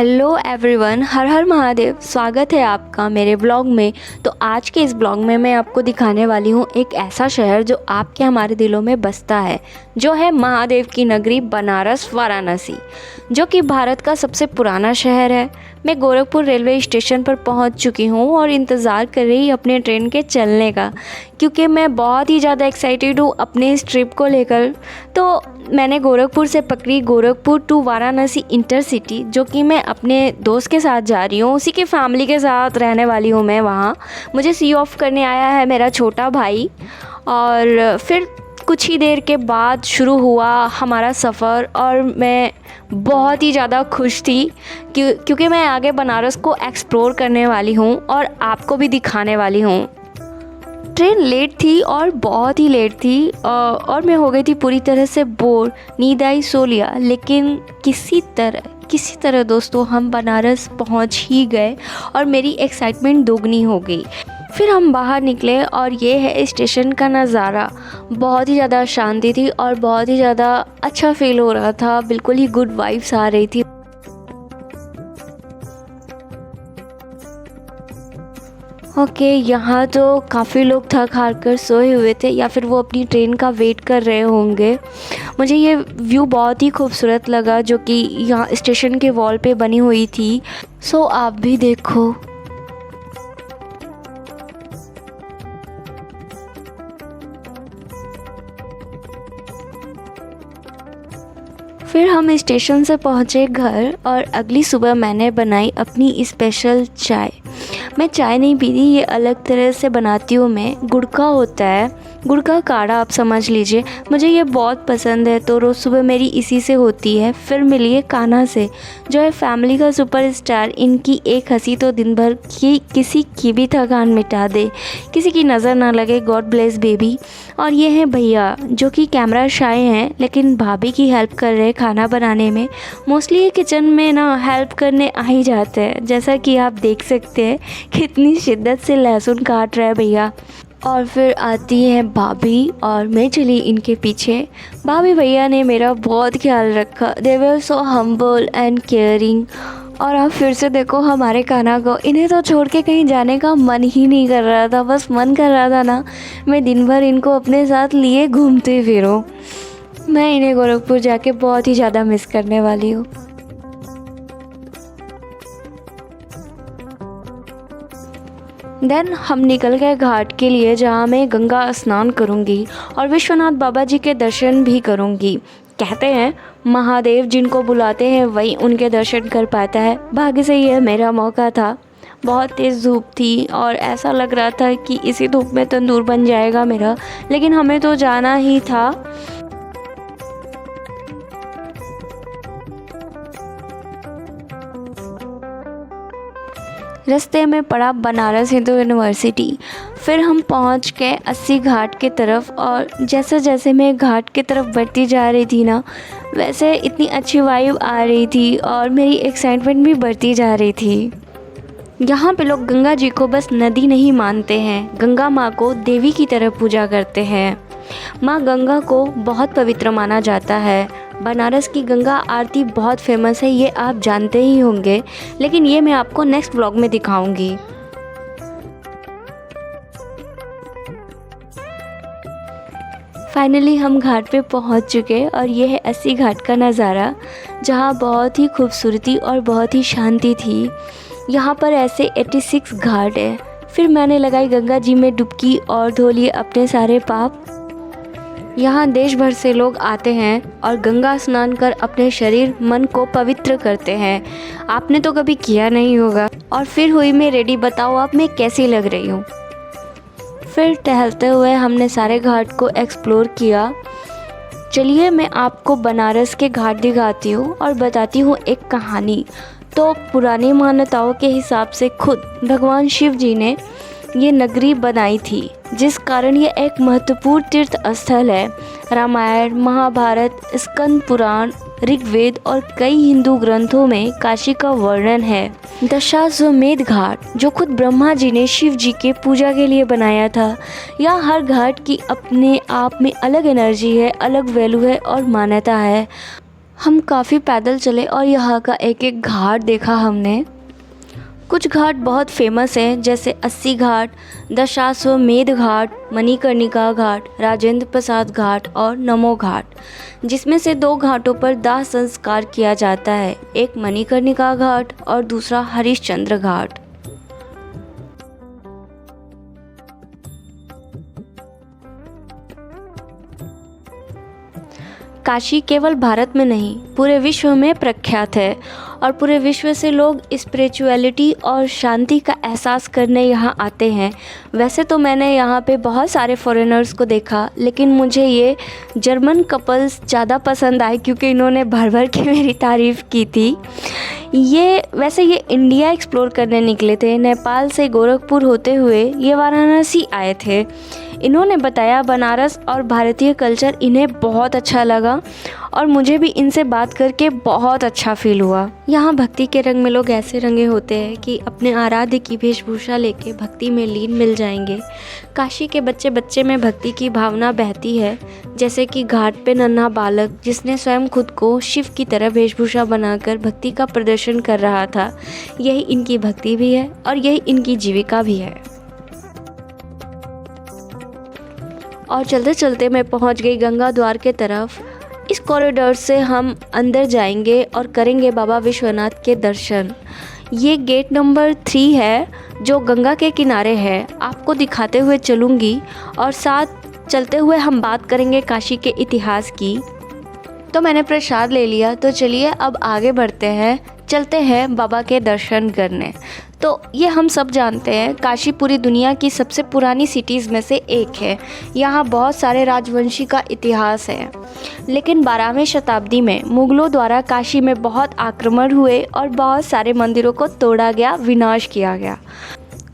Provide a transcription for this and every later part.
Hello everyone, हर हर महादेव। स्वागत है आपका मेरे ब्लॉग में। तो आज के इस ब्लॉग में मैं आपको दिखाने वाली हूँ एक ऐसा शहर जो आपके हमारे दिलों में बसता है, जो है महादेव की नगरी बनारस वाराणसी, जो कि भारत का सबसे पुराना शहर है। मैं गोरखपुर रेलवे स्टेशन पर पहुँच चुकी हूँ और इंतज़ार कर रही अपने ट्रेन के चलने का, क्योंकि मैं बहुत ही ज़्यादा एक्साइटेड हूँ अपने इस ट्रिप को लेकर। तो मैंने गोरखपुर से पकड़ी गोरखपुर टू वाराणसी इंटरसिटी, जो कि मैं अपने दोस्त के साथ जा रही हूँ, उसी की फैमिली के साथ रहने वाली हूँ मैं वहाँ। मुझे सी ऑफ करने आया है मेरा छोटा भाई। और फिर कुछ ही देर के बाद शुरू हुआ हमारा सफ़र और मैं बहुत ही ज़्यादा खुश थी क्योंकि मैं आगे बनारस को एक्सप्लोर करने वाली हूँ और आपको भी दिखाने वाली हूँ। ट्रेन लेट थी और बहुत ही लेट थी और मैं हो गई थी पूरी तरह से बोर। नींद आई, सो लिया, लेकिन किसी तरह दोस्तों हम बनारस पहुंच ही गए और मेरी एक्साइटमेंट दोगुनी हो गई। फिर हम बाहर निकले और ये है स्टेशन का नज़ारा। बहुत ही ज़्यादा शांति थी और बहुत ही ज़्यादा अच्छा फील हो रहा था, बिल्कुल ही गुड वाइब्स आ रही थी। ओके, यहाँ तो काफ़ी लोग थक हार कर सोए हुए थे या फिर वो अपनी ट्रेन का वेट कर रहे होंगे। मुझे ये व्यू बहुत ही खूबसूरत लगा, जो कि यहाँ स्टेशन के वॉल पे बनी हुई थी। सो आप भी देखो। फिर हम स्टेशन से पहुँचे घर और अगली सुबह मैंने बनाई अपनी स्पेशल चाय। मैं चाय नहीं पीती, ये अलग तरह से बनाती हूँ मैं। गुड़ का होता है, गुड़ का काढ़ा आप समझ लीजिए। मुझे ये बहुत पसंद है, तो रोज़ सुबह मेरी इसी से होती है। फिर मिली है कान्हा से, जो है फैमिली का सुपरस्टार। इनकी एक हंसी तो दिन भर की किसी की भी थकान मिटा दे, किसी की नज़र ना लगे। God bless baby. और ये हैं भैया, जो कि कैमरा शाय हैं लेकिन भाभी की हेल्प कर रहे हैं खाना बनाने में। मोस्टली ये किचन में ना हेल्प करने आ ही जाते हैं, जैसा कि आप देख सकते हैं कितनी शिद्दत से लहसुन काट रहा है भैया। और फिर आती हैं भाभी और मैं चली इनके पीछे। भाभी भैया ने मेरा बहुत ख्याल रखा। दे वर सो हम्बल एंड केयरिंग। और आप फिर से देखो हमारे कान्हा को, इन्हें तो छोड़ के कहीं जाने का मन ही नहीं कर रहा था। बस मन कर रहा था ना मैं दिन भर इनको अपने साथ लिए घूमते फिरूं। मैं इन्हें गोरखपुर जाके बहुत ही ज़्यादा मिस करने वाली हूँ। देन हम निकल गए घाट के लिए, जहाँ मैं गंगा स्नान करूँगी और विश्वनाथ बाबा जी के दर्शन भी करूँगी। कहते हैं महादेव जिनको बुलाते हैं वही उनके दर्शन कर पाता है। भाग्य से यह मेरा मौका था। बहुत तेज़ धूप थी और ऐसा लग रहा था कि इसी धूप में तंदूर बन जाएगा मेरा, लेकिन हमें तो जाना ही था। रास्ते में पड़ा बनारस हिंदू यूनिवर्सिटी। फिर हम पहुंच गए 80 घाट के तरफ, और जैसे जैसे मैं घाट की तरफ बढ़ती जा रही थी ना, वैसे इतनी अच्छी वाइब आ रही थी और मेरी एक्साइटमेंट भी बढ़ती जा रही थी। यहाँ पे लोग गंगा जी को बस नदी नहीं मानते हैं, गंगा माँ को देवी की तरह पूजा करते हैं। माँ गंगा को बहुत पवित्र माना जाता है। बनारस की गंगा आरती बहुत फेमस है, ये आप जानते ही होंगे, लेकिन ये मैं आपको नेक्स्ट व्लॉग में दिखाऊंगी। फाइनली हम घाट पे पहुंच चुके और ये है 80 घाट का नज़ारा, जहां बहुत ही खूबसूरती और बहुत ही शांति थी। यहाँ पर ऐसे 86 घाट है। फिर मैंने लगाई गंगा जी में डुबकी और धो लिए अपने सारे पाप। यहाँ देश भर से लोग आते हैं और गंगा स्नान कर अपने शरीर मन को पवित्र करते हैं। आपने तो कभी किया नहीं होगा। और फिर हुई मैं रेडी, बताओ आप मैं कैसी लग रही हूँ। फिर टहलते हुए हमने सारे घाट को एक्सप्लोर किया। चलिए मैं आपको बनारस के घाट दिखाती हूँ और बताती हूँ एक कहानी। तो पुरानी मान्यताओं के हिसाब से खुद भगवान शिव जी ने ये नगरी बनाई थी, जिस कारण ये एक महत्वपूर्ण तीर्थ स्थल है। रामायण, महाभारत, स्कंद पुराण, ऋग्वेद और कई हिंदू ग्रंथों में काशी का वर्णन है। दशाश्वमेध घाट, जो खुद ब्रह्मा जी ने शिव जी के पूजा के लिए बनाया था। यहाँ हर घाट की अपने आप में अलग एनर्जी है, अलग वैल्यू है और मान्यता है। हम काफ़ी पैदल चले और यहाँ का एक एक घाट देखा हमने। कुछ घाट बहुत फेमस हैं जैसे अस्सी घाट, दशाश्वमेध घाट, मणिकर्णिका घाट, राजेंद्र प्रसाद घाट और नमो घाट, जिसमें से 2 घाटों पर दाह संस्कार किया जाता है, एक मणिकर्णिका घाट और दूसरा हरिश्चंद्र घाट। काशी केवल भारत में नहीं पूरे विश्व में प्रख्यात है और पूरे विश्व से लोग स्पिरिचुअलिटी और शांति का एहसास करने यहाँ आते हैं। वैसे तो मैंने यहाँ पे बहुत सारे फॉरेनर्स को देखा, लेकिन मुझे ये जर्मन कपल्स ज़्यादा पसंद आए क्योंकि इन्होंने भर भर के मेरी तारीफ़ की थी। ये इंडिया एक्सप्लोर करने निकले थे। नेपाल से गोरखपुर होते हुए ये वाराणसी आए थे। इन्होंने बताया बनारस और भारतीय कल्चर इन्हें बहुत अच्छा लगा और मुझे भी इनसे बात करके बहुत अच्छा फील हुआ। यहाँ भक्ति के रंग में लोग ऐसे रंगे होते हैं कि अपने आराध्य की वेशभूषा लेके भक्ति में लीन मिल जाएंगे। काशी के बच्चे बच्चे में भक्ति की भावना बहती है, जैसे कि घाट पे नन्हा बालक जिसने स्वयं खुद को शिव की तरह वेशभूषा बनाकर भक्ति का प्रदर्शन कर रहा था। यही इनकी भक्ति भी है और यही इनकी जीविका भी है। और चलते चलते मैं पहुंच गई गंगा द्वार के तरफ। इस कॉरिडोर से हम अंदर जाएंगे और करेंगे बाबा विश्वनाथ के दर्शन। ये गेट नंबर 3 है जो गंगा के किनारे है। आपको दिखाते हुए चलूँगी और साथ चलते हुए हम बात करेंगे काशी के इतिहास की। तो मैंने प्रसाद ले लिया, तो चलिए अब आगे बढ़ते हैं, चलते हैं बाबा के दर्शन करने। तो ये हम सब जानते हैं काशी पूरी दुनिया की सबसे पुरानी सिटीज़ में से एक है। यहाँ बहुत सारे राजवंशी का इतिहास है, लेकिन 12वीं शताब्दी में मुग़लों द्वारा काशी में बहुत आक्रमण हुए और बहुत सारे मंदिरों को तोड़ा गया, विनाश किया गया।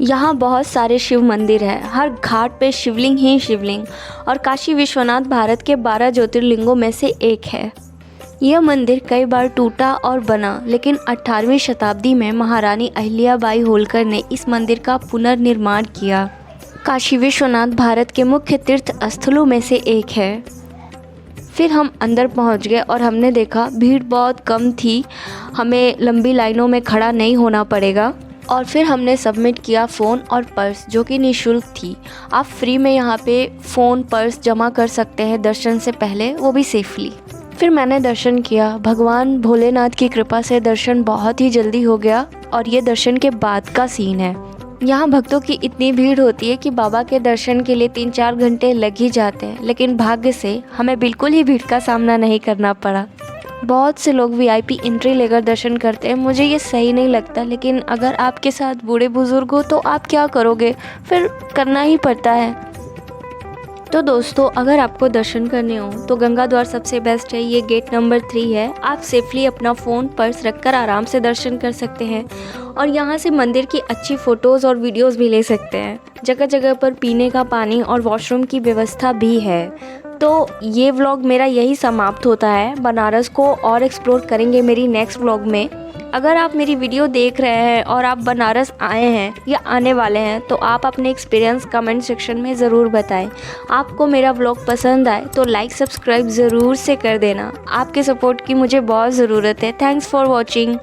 यहाँ बहुत सारे शिव मंदिर हैं, हर घाट पे शिवलिंग ही शिवलिंग, और काशी विश्वनाथ भारत के 12 ज्योतिर्लिंगों में से एक है। यह मंदिर कई बार टूटा और बना, लेकिन 18वीं शताब्दी में महारानी अहिल्याबाई होलकर ने इस मंदिर का पुनर्निर्माण किया। काशी विश्वनाथ भारत के मुख्य तीर्थ स्थलों में से एक है। फिर हम अंदर पहुंच गए और हमने देखा भीड़ बहुत कम थी, हमें लंबी लाइनों में खड़ा नहीं होना पड़ेगा। और फिर हमने सबमिट किया फ़ोन और पर्स, जो कि निःशुल्क थी। आप फ्री में यहाँ पे फ़ोन पर्स जमा कर सकते हैं दर्शन से पहले, वो भी सेफली। फिर मैंने दर्शन किया। भगवान भोलेनाथ की कृपा से दर्शन बहुत ही जल्दी हो गया और ये दर्शन के बाद का सीन है। यहाँ भक्तों की इतनी भीड़ होती है कि बाबा के दर्शन के लिए 3-4 घंटे लग ही जाते हैं, लेकिन भाग्य से हमें बिल्कुल ही भीड़ का सामना नहीं करना पड़ा। बहुत से लोग VIP एंट्री लेकर दर्शन करते हैं, मुझे ये सही नहीं लगता, लेकिन अगर आपके साथ बूढ़े बुजुर्ग हो तो आप क्या करोगे, फिर करना ही पड़ता है। तो दोस्तों, अगर आपको दर्शन करने हो तो गंगा द्वार सबसे बेस्ट है। ये गेट नंबर 3 है। आप सेफली अपना फ़ोन पर्स रखकर आराम से दर्शन कर सकते हैं और यहाँ से मंदिर की अच्छी फ़ोटोज़ और वीडियोज़ भी ले सकते हैं। जगह जगह पर पीने का पानी और वॉशरूम की व्यवस्था भी है। तो ये व्लॉग मेरा यही समाप्त होता है। बनारस को और एक्सप्लोर करेंगे मेरी नेक्स्ट व्लॉग में। अगर आप मेरी वीडियो देख रहे हैं और आप बनारस आए हैं या आने वाले हैं तो आप अपने एक्सपीरियंस कमेंट सेक्शन में ज़रूर बताएं। आपको मेरा व्लॉग पसंद आए तो लाइक सब्सक्राइब ज़रूर से कर देना। आपके सपोर्ट की मुझे बहुत ज़रूरत है। Thanks for watching.